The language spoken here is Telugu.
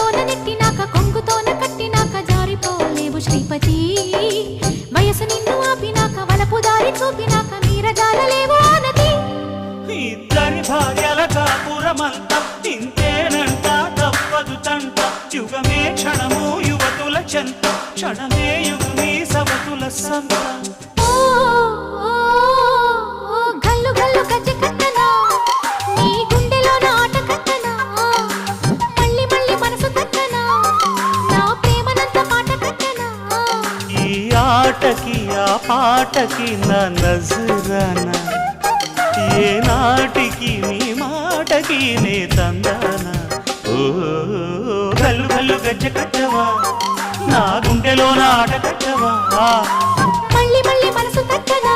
కొంగులోన నెట్టినాక కొంగుతోన కట్టినాక జారిపోలేవు శ్రీపతి వయసు నిన్ను ఆపినాక వలపు దారి చూపినాక మీరజాలలేవు ఆనతి ఇద్దరి భార్యల కాపురమంతా ఇంతేనంట తప్పదు తంట యుగమే క్షణము యువతుల చెంత క్షణమే యుగమే సవతుల సంత గల్లు గల్లు గజ్జె కట్టనా నీ గుండెలోన ఆట కట్టనా మళ్ళీ మళ్ళీ మనసు కట్టనా నా ప్రేమనంత పాట కట్టనా ఈ ఆటకి ఆ పాటకి నా నజరానా ఏ నాటికి నీ మాటకి నే తందానా ఓ గల్లు గల్లు గజ్జె కట్టవా నా గుండెలో నాట కట్టవా మళ్ళీ మళ్ళీ మనసు కట్టనా